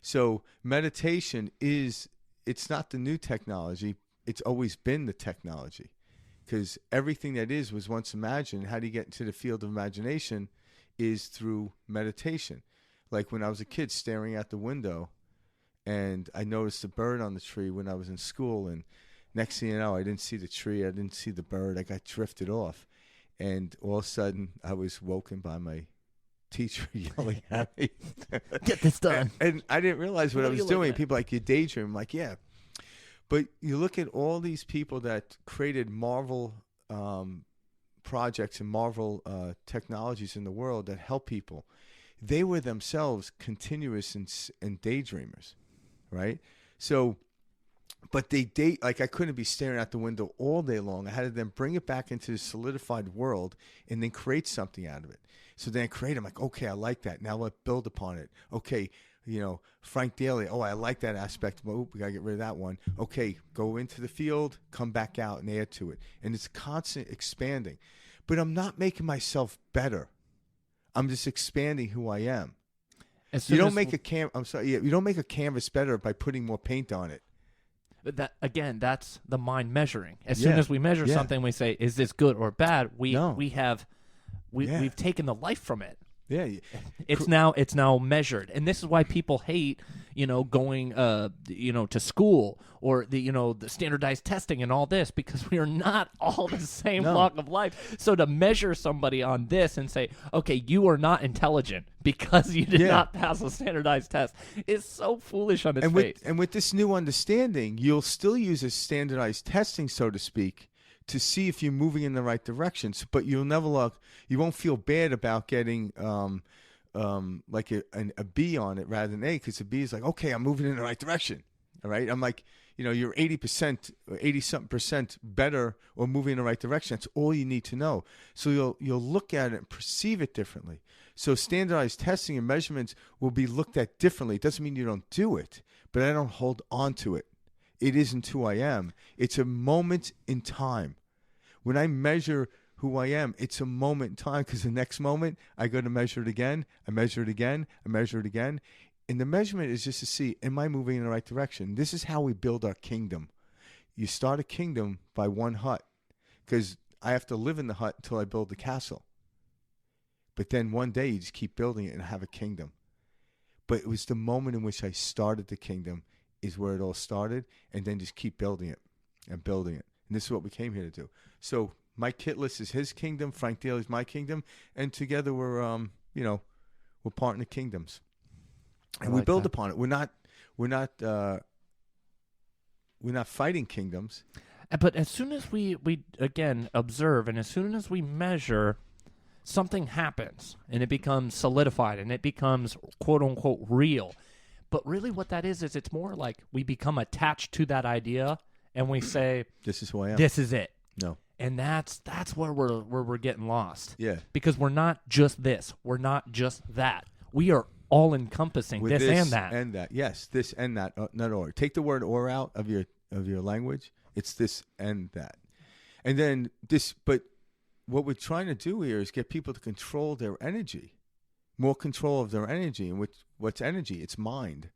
So meditation it's not the new technology. It's always been the technology, because everything that was once imagined. How do you get into the field of imagination? Is through meditation. Like when I was a kid staring out the window and I noticed a bird on the tree when I was in school, and next thing you know, I didn't see the tree, I didn't see the bird, I got drifted off. And all of a sudden, I was woken by my teacher yelling at me. Get this done. And I didn't realize what I was doing. People like, you daydream. I'm like, yeah. But you look at all these people that created Marvel projects and Marvel technologies in the world that help people. They were themselves continuous and daydreamers, right? So, but like I couldn't be staring out the window all day long. I had to then bring it back into the solidified world and then create something out of it. So then I create, I'm like, okay, I like that. Now let's build upon it. Okay, Frank Daly, I like that aspect. Well, we got to get rid of that one. Okay, go into the field, come back out and add to it. And it's constant expanding. But I'm not making myself better. I'm just expanding who I am. You don't make a canvas better by putting more paint on it. That again, that's the mind measuring. As soon as we measure something, we say, "Is this good or bad?" We've taken the life from it. Yeah, it's now measured, and this is why people hate, going, to school or the standardized testing and all this, because we are not all the same walk of life. So to measure somebody on this and say, okay, you are not intelligent because you did not pass a standardized test is so foolish on its face. And with this new understanding, you'll still use a standardized testing, so to speak, to see if you're moving in the right directions, but you'll never you won't feel bad about getting like a B on it rather than A, because a B is like, okay, I'm moving in the right direction. All right, I'm like, you're 80% or 80-something% better or moving in the right direction. That's all you need to know. So you'll look at it and perceive it differently. So standardized testing and measurements will be looked at differently. It doesn't mean you don't do it, but I don't hold on to it. It isn't who I am. It's a moment in time. When I measure who I am, it's a moment in time, because the next moment I go to measure it again, I measure it again, I measure it again. And the measurement is just to see, am I moving in the right direction? This is how we build our kingdom. You start a kingdom by one hut, because I have to live in the hut until I build the castle. But then one day you just keep building it and have a kingdom. But it was the moment in which I started the kingdom is where it all started, and then just keep building it and building it. And this is what we came here to do. So Mike Kittless is his kingdom, Frank Daly is my kingdom, and together we're part in the kingdoms, and we build upon it. We're not fighting kingdoms. But as soon as we again observe, and as soon as we measure, something happens, and it becomes solidified, and it becomes quote unquote real. But really what that is it's more like we become attached to that idea, and we say, this is who I am. This is it. No. And that's where we're getting lost. Yeah. Because we're not just this. We're not just that. We are all encompassing this and that. And that. Yes, this and that, not or. Take the word or out of your language. It's this and that. And then but what we're trying to do here is get people to control their energy. More control of their energy. And what's energy? It's mind.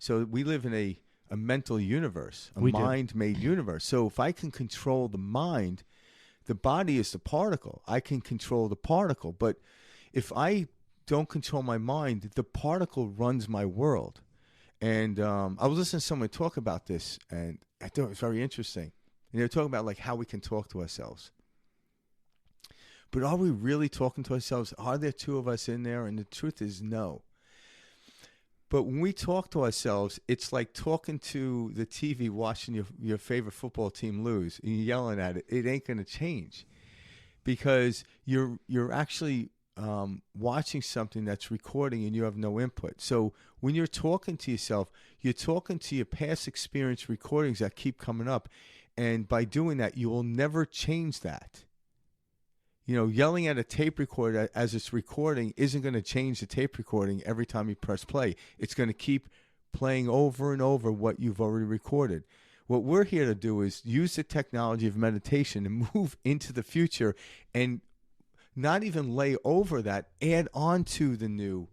So we live in a mental universe, a mind-made universe. So if I can control the mind, the body is the particle. I can control the particle. But if I don't control my mind, the particle runs my world. And I was listening to someone talk about this, and I thought it was very interesting. And they were talking about like how we can talk to ourselves. But are we really talking to ourselves? Are there two of us in there? And the truth is no. But when we talk to ourselves, it's like talking to the TV, watching your favorite football team lose, and you're yelling at it. It ain't going to change, because you're actually watching something that's recording and you have no input. So when you're talking to yourself, you're talking to your past experience recordings that keep coming up. And by doing that, you will never change that. Yelling at a tape recorder as it's recording isn't going to change the tape recording every time you press play. It's going to keep playing over and over what you've already recorded. What we're here to do is use the technology of meditation and move into the future, and not even lay over that, add on to the new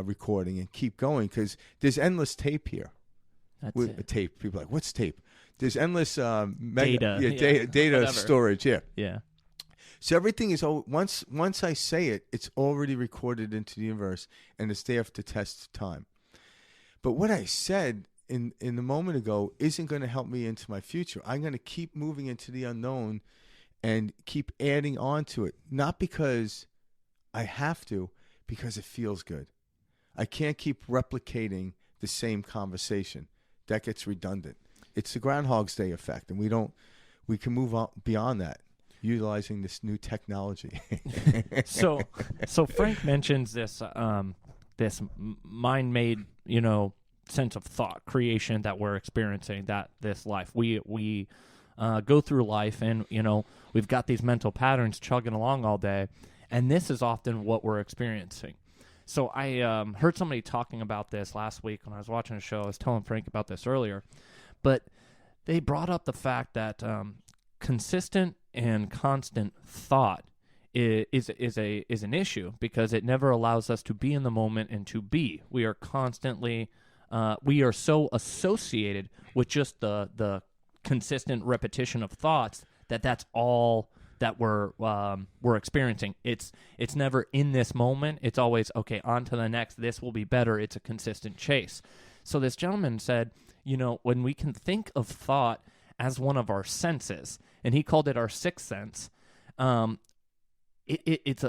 recording and keep going, because there's endless tape here. That's With it. tape. People are like, what's tape? There's endless Data. data Whatever. storage. Yeah. Yeah. So everything is once I say it, it's already recorded into the universe, and it's there to test time. But what I said in the moment ago isn't going to help me into my future. I'm going to keep moving into the unknown and keep adding on to it, not because I have to, because it feels good. I can't keep replicating the same conversation. That gets redundant. It's the Groundhog's Day effect, and we can move on beyond that, utilizing this new technology. So Frank mentions this mind-made, sense of thought creation that we're experiencing, that this life we go through life, and we've got these mental patterns chugging along all day, and this is often what we're experiencing. So I heard somebody talking about this last week when I was watching a show. I was telling Frank about this earlier, but they brought up the fact that consistent and constant thought is an issue, because it never allows us to be in the moment and to be. We are constantly we are so associated with just the consistent repetition of thoughts that's all that we're experiencing. It's never in this moment. It's always, okay, on to the next. This will be better. It's a consistent chase. So this gentleman said, when we can think of thought as one of our senses, and he called it our sixth sense, it's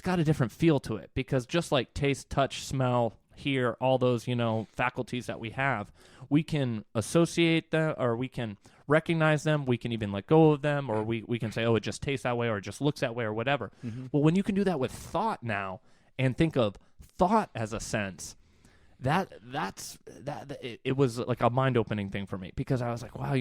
got a different feel to it, because just like taste, touch, smell, hear, all those faculties that we have, we can associate them, or we can recognize them, we can even let go of them, or we can say, oh, it just tastes that way, or it just looks that way, or whatever. Mm-hmm. Well, when you can do that with thought now, and think of thought as a sense, it was like a mind-opening thing for me, because I was like, wow,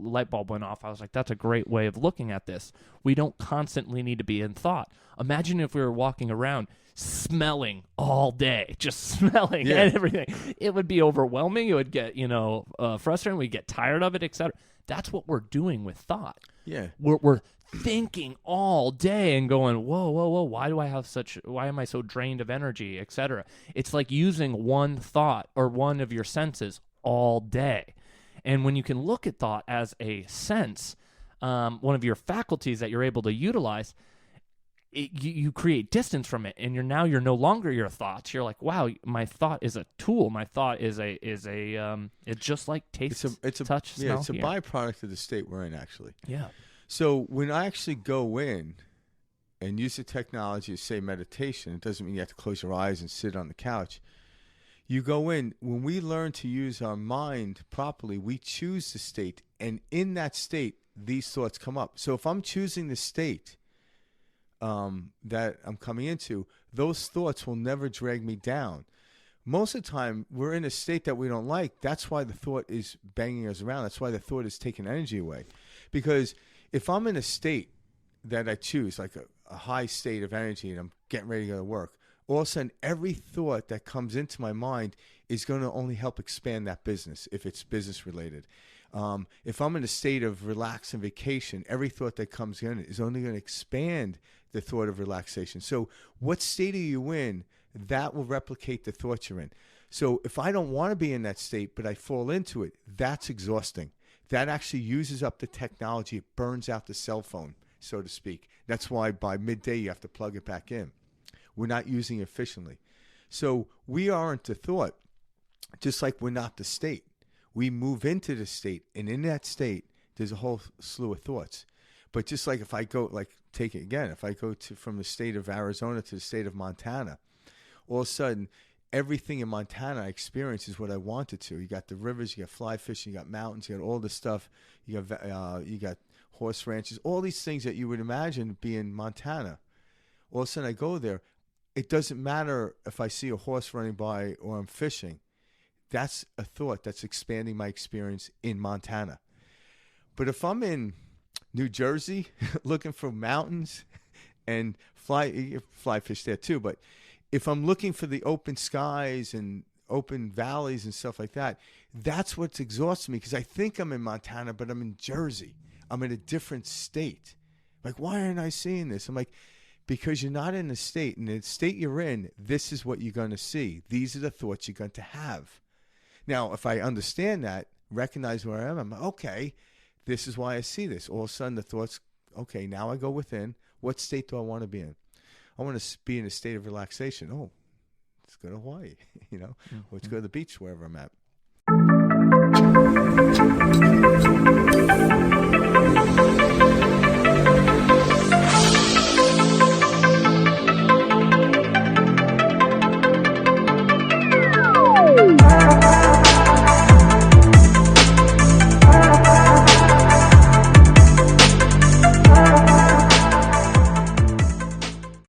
light bulb went off. I was like, that's a great way of looking at this. We don't constantly need to be in thought. Imagine if we were walking around smelling all day, just smelling and everything. It would be overwhelming. It would get, frustrating. We'd get tired of it, etc. That's what we're doing with thought. Yeah. We're thinking all day and going, whoa, why am I so drained of energy, etc. It's like using one thought or one of your senses all day. And when you can look at thought as a sense, one of your faculties that you're able to utilize, you create distance from it, and you're no longer your thoughts. You're like, wow, my thought is a tool. My thought is it's just like taste, touch, smell. Yeah, it's a byproduct of the state we're in, actually. Yeah. So when I actually go in and use the technology to say meditation, it doesn't mean you have to close your eyes and sit on the couch. You go in, when we learn to use our mind properly, we choose the state, and in that state, these thoughts come up. So if I'm choosing the state that I'm coming into, those thoughts will never drag me down. Most of the time, we're in a state that we don't like. That's why the thought is banging us around. That's why the thought is taking energy away. Because if I'm in a state that I choose, like a high state of energy, and I'm getting ready to go to work, all of a sudden, every thought that comes into my mind is going to only help expand that business, if it's business related. If I'm in a state of relax and vacation, every thought that comes in is only going to expand the thought of relaxation. So what state are you in? That will replicate the thoughts you're in. So if I don't want to be in that state, but I fall into it, that's exhausting. That actually uses up the technology. It burns out the cell phone, so to speak. That's why by midday you have to plug it back in. We're not using it efficiently. So we aren't the thought, just like we're not the state. We move into the state, and in that state, there's a whole slew of thoughts. But just like if I go, take it again, if I go from the state of Arizona to the state of Montana, all of a sudden, everything in Montana I experience is what I wanted to. You got the rivers, you got fly fishing, you got mountains, you got all this stuff. You got horse ranches, all these things that you would imagine being Montana. All of a sudden, I go there. It doesn't matter if I see a horse running by or I'm fishing. That's a thought that's expanding my experience in Montana. But if I'm in New Jersey looking for mountains and fly fish there too, but if I'm looking for the open skies and open valleys and stuff like that, that's what's exhausting me, because I think I'm in Montana, but I'm in Jersey. I'm in a different state. Like, why aren't I seeing this? I'm like, because you're not in the state. In the state you're in, this is what you're going to see. These are the thoughts you're going to have. Now, if I understand that, recognize where I am, I'm okay, this is why I see this. All of a sudden, the thoughts, okay, now I go within. What state do I want to be in? I want to be in a state of relaxation. Oh, let's go to Hawaii, you know, let's go to the beach wherever I'm at.